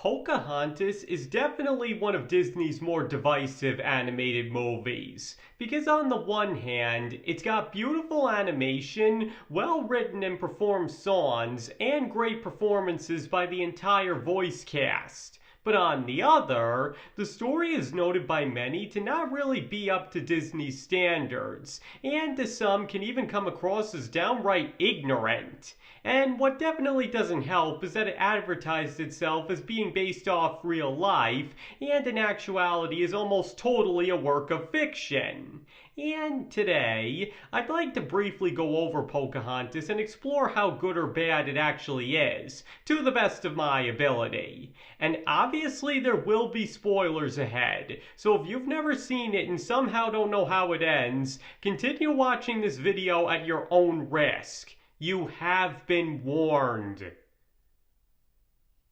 Pocahontas is definitely one of Disney's more divisive animated movies. Because on the one hand, it's got beautiful animation, well-written and performed songs, and great performances by the entire voice cast. But on the other, the story is noted by many to not really be up to Disney's standards, and to some can even come across as downright ignorant. And what definitely doesn't help is that it advertised itself as being based off real life, and in actuality is almost totally a work of fiction. And today, I'd like to briefly go over Pocahontas and explore how good or bad it actually is, to the best of my ability. And obviously there will be spoilers ahead, so if you've never seen it and somehow don't know how it ends, continue watching this video at your own risk. You have been warned.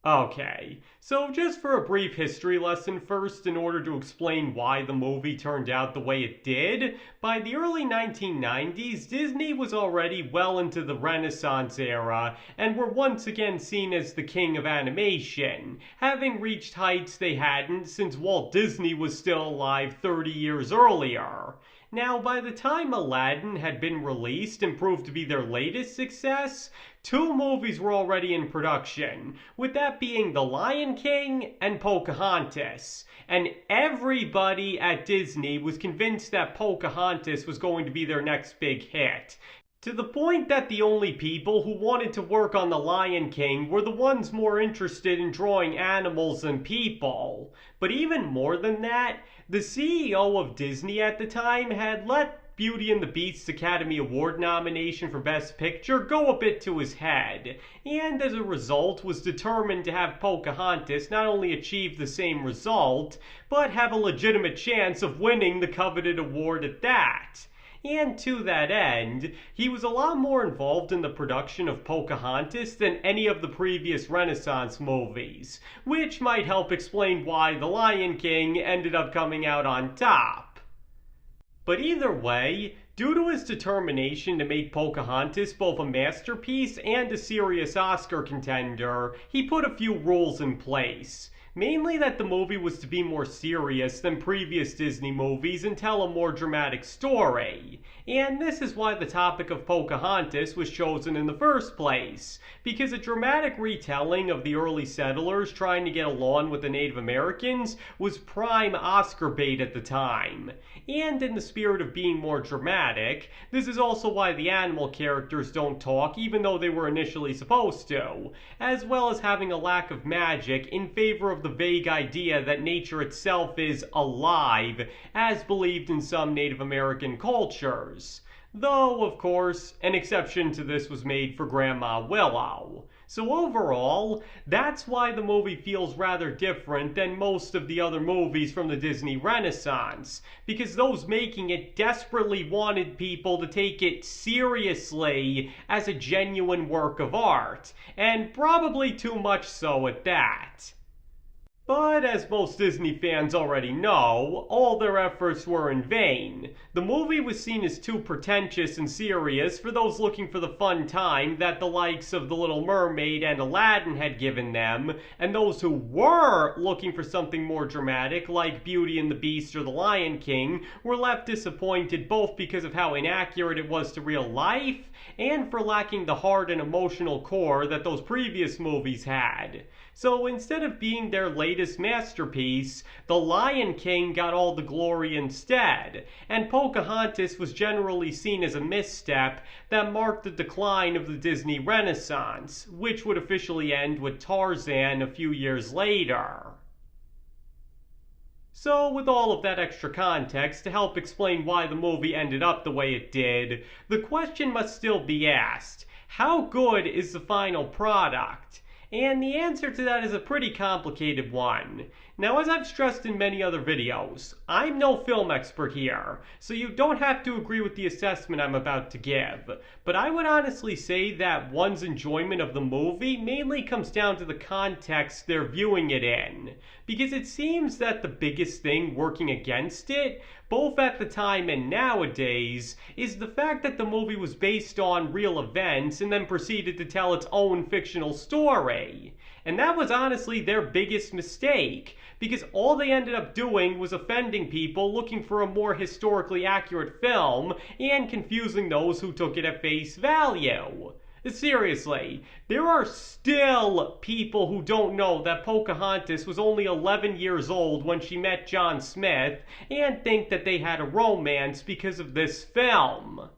Okay, so just for a brief history lesson first in order to explain why the movie turned out the way it did, by the early 1990s, Disney was already well into the Renaissance era and were once again seen as the king of animation, having reached heights they hadn't since Walt Disney was still alive 30 years earlier. Now, by the time Aladdin had been released and proved to be their latest success, two movies were already in production, with that being The Lion King and Pocahontas. And everybody at Disney was convinced that Pocahontas was going to be their next big hit. To the point that the only people who wanted to work on The Lion King were the ones more interested in drawing animals than people. But even more than that, the CEO of Disney at the time had let Beauty and the Beast's Academy Award nomination for Best Picture go a bit to his head, and as a result was determined to have Pocahontas not only achieve the same result, but have a legitimate chance of winning the coveted award at that. And to that end, he was a lot more involved in the production of Pocahontas than any of the previous Renaissance movies, which might help explain why The Lion King ended up coming out on top. But either way, due to his determination to make Pocahontas both a masterpiece and a serious Oscar contender, he put a few rules in place. Mainly that the movie was to be more serious than previous Disney movies and tell a more dramatic story. And this is why the topic of Pocahontas was chosen in the first place, because a dramatic retelling of the early settlers trying to get along with the Native Americans was prime Oscar bait at the time. And in the spirit of being more dramatic, this is also why the animal characters don't talk even though they were initially supposed to, as well as having a lack of magic in favor of the vague idea that nature itself is alive, as believed in some Native American cultures. Though, of course, an exception to this was made for Grandma Willow. So overall, that's why the movie feels rather different than most of the other movies from the Disney Renaissance, because those making it desperately wanted people to take it seriously as a genuine work of art, and probably too much so at that. But as most Disney fans already know, all their efforts were in vain. The movie was seen as too pretentious and serious for those looking for the fun time that the likes of The Little Mermaid and Aladdin had given them, and those who were looking for something more dramatic like Beauty and the Beast or The Lion King were left disappointed both because of how inaccurate it was to real life and for lacking the heart and emotional core that those previous movies had. So instead of being their latest masterpiece, The Lion King got all the glory instead, and Pocahontas was generally seen as a misstep that marked the decline of the Disney Renaissance, which would officially end with Tarzan a few years later. So with all of that extra context to help explain why the movie ended up the way it did, the question must still be asked: how good is the final product? And the answer to that is a pretty complicated one. Now, as I've stressed in many other videos, I'm no film expert here, so you don't have to agree with the assessment I'm about to give. But I would honestly say that one's enjoyment of the movie mainly comes down to the context they're viewing it in. Because it seems that the biggest thing working against it, both at the time and nowadays, is the fact that the movie was based on real events and then proceeded to tell its own fictional story. story. And that was honestly their biggest mistake, because all they ended up doing was offending people looking for a more historically accurate film and confusing those who took it at face value. Seriously, there are still people who don't know that Pocahontas was only 11 years old when she met John Smith and think that they had a romance because of this film.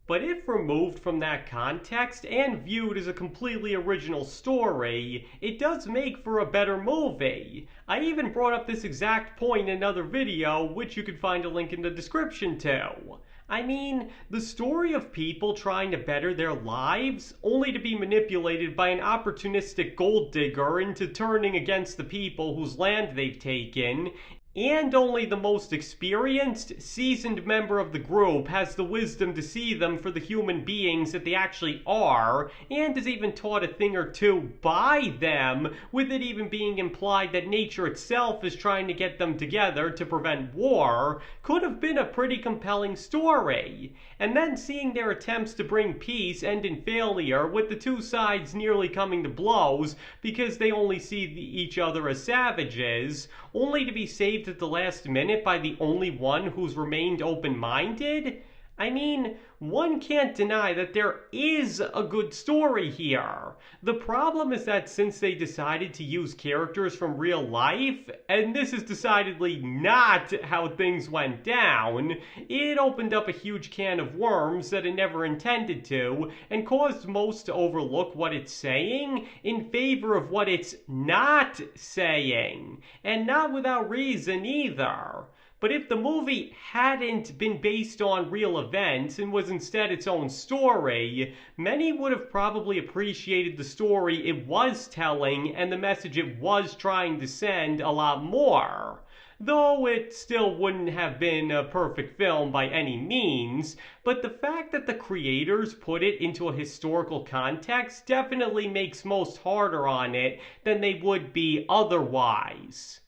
But if removed from that context and viewed as a completely original story, it does make for a better movie. I even brought up this exact point in another video, which you can find a link in the description to. I mean, the story of people trying to better their lives, only to be manipulated by an opportunistic gold digger into turning against the people whose land they've taken, and only the most experienced, seasoned member of the group has the wisdom to see them for the human beings that they actually are, and is even taught a thing or two by them, with it even being implied that nature itself is trying to get them together to prevent war, could have been a pretty compelling story. And then seeing their attempts to bring peace end in failure, with the two sides nearly coming to blows because they only see each other as savages, only to be saved at the last minute by the only one who's remained open-minded? I mean, one can't deny that there is a good story here. The problem is that since they decided to use characters from real life, and this is decidedly not how things went down, it opened up a huge can of worms that it never intended to, and caused most to overlook what it's saying in favor of what it's not saying. And not without reason either. But if the movie hadn't been based on real events and was instead its own story, many would have probably appreciated the story it was telling and the message it was trying to send a lot more. Though it still wouldn't have been a perfect film by any means, but the fact that the creators put it into a historical context definitely makes most harder on it than they would be otherwise.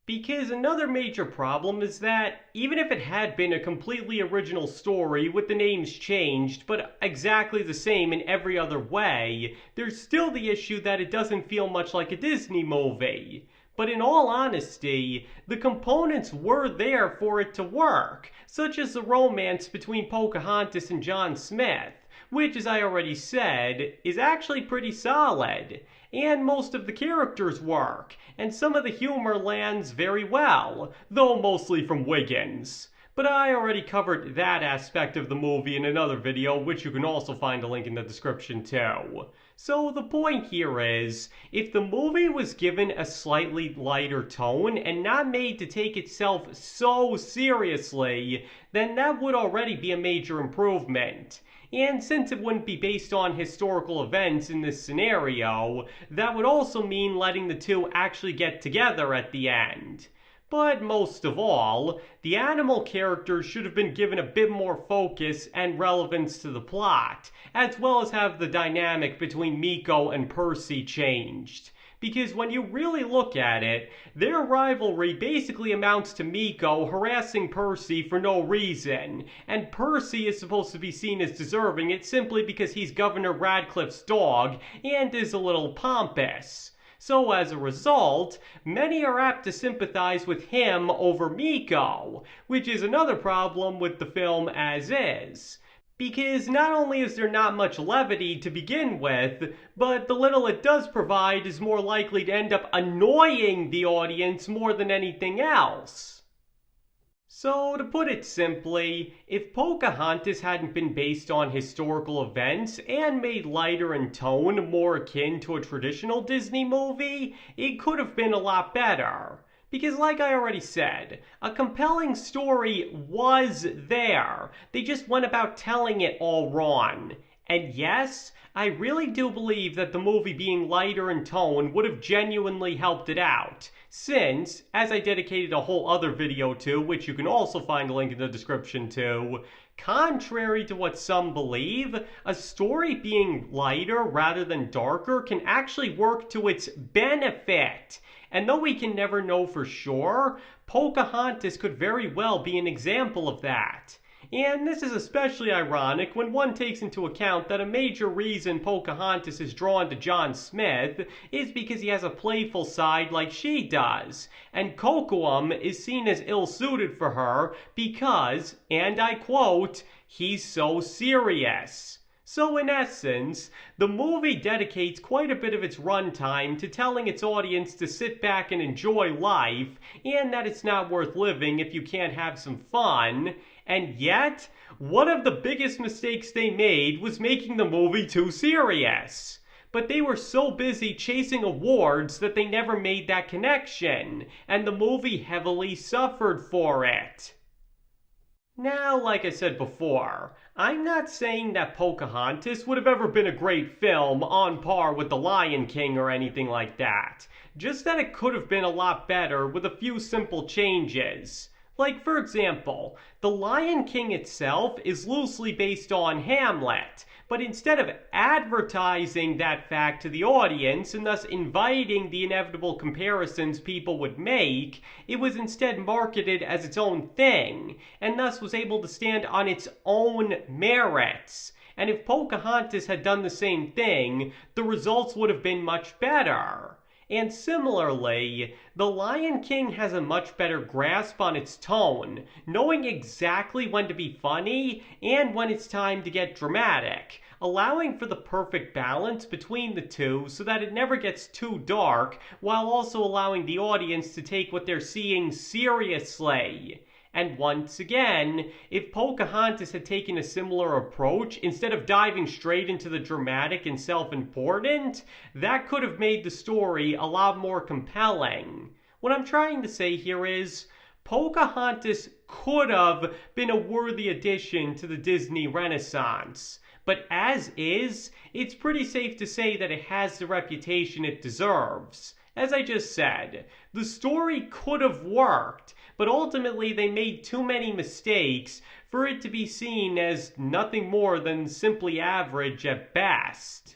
Because another major problem is that, even if it had been a completely original story with the names changed, but exactly the same in every other way, there's still the issue that it doesn't feel much like a Disney movie. But in all honesty, the components were there for it to work, such as the romance between Pocahontas and John Smith, which, as I already said, is actually pretty solid. And most of the characters work, and some of the humor lands very well, though mostly from Wiggins. But I already covered that aspect of the movie in another video, which you can also find a link in the description too. So the point here is, if the movie was given a slightly lighter tone and not made to take itself so seriously, then that would already be a major improvement. And since it wouldn't be based on historical events in this scenario, that would also mean letting the two actually get together at the end. But most of all, the animal characters should have been given a bit more focus and relevance to the plot, as well as have the dynamic between Meeko and Percy changed. Because when you really look at it, their rivalry basically amounts to Meeko harassing Percy for no reason, and Percy is supposed to be seen as deserving it simply because he's Governor Radcliffe's dog and is a little pompous. So as a result, many are apt to sympathize with him over Meeko, which is another problem with the film as is. Because not only is there not much levity to begin with, but the little it does provide is more likely to end up annoying the audience more than anything else. So, to put it simply, if Pocahontas hadn't been based on historical events and made lighter in tone, more akin to a traditional Disney movie, it could have been a lot better. Because like I already said, a compelling story was there. They just went about telling it all wrong. And yes, I really do believe that the movie being lighter in tone would have genuinely helped it out. Since, as I dedicated a whole other video to, which you can also find a link in the description to, contrary to what some believe, a story being lighter rather than darker can actually work to its benefit. And though we can never know for sure, Pocahontas could very well be an example of that. And this is especially ironic when one takes into account that a major reason Pocahontas is drawn to John Smith is because he has a playful side like she does, and Kocoum is seen as ill-suited for her because, and I quote, he's so serious. So in essence, the movie dedicates quite a bit of its runtime to telling its audience to sit back and enjoy life, and that it's not worth living if you can't have some fun. And yet, one of the biggest mistakes they made was making the movie too serious. But they were so busy chasing awards that they never made that connection, and the movie heavily suffered for it. Now, like I said before, I'm not saying that Pocahontas would have ever been a great film on par with The Lion King or anything like that. Just that it could have been a lot better with a few simple changes. Like, for example, The Lion King itself is loosely based on Hamlet, but instead of advertising that fact to the audience and thus inviting the inevitable comparisons people would make, it was instead marketed as its own thing, and thus was able to stand on its own merits. And if Pocahontas had done the same thing, the results would have been much better. And similarly, The Lion King has a much better grasp on its tone, knowing exactly when to be funny and when it's time to get dramatic, allowing for the perfect balance between the two so that it never gets too dark, while also allowing the audience to take what they're seeing seriously. And once again, if Pocahontas had taken a similar approach, instead of diving straight into the dramatic and self-important, that could have made the story a lot more compelling. What I'm trying to say here is, Pocahontas could have been a worthy addition to the Disney Renaissance. But as is, it's pretty safe to say that it has the reputation it deserves. As I just said, the story could have worked, but ultimately they made too many mistakes for it to be seen as nothing more than simply average at best.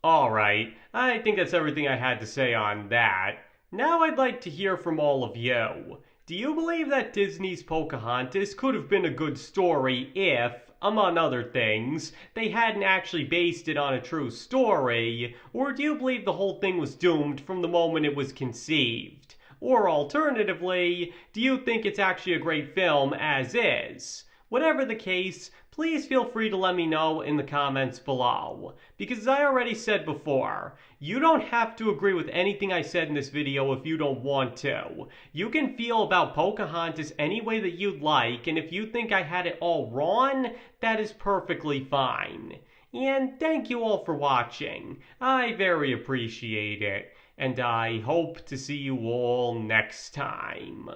Alright, I think that's everything I had to say on that. Now I'd like to hear from all of you. Do you believe that Disney's Pocahontas could have been a good story if, among other things, they hadn't actually based it on a true story? Or do you believe the whole thing was doomed from the moment it was conceived? Or alternatively, do you think it's actually a great film as is? Whatever the case, please feel free to let me know in the comments below. Because as I already said before, you don't have to agree with anything I said in this video if you don't want to. You can feel about Pocahontas any way that you'd like, and if you think I had it all wrong, that is perfectly fine. And thank you all for watching. I very appreciate it, and I hope to see you all next time.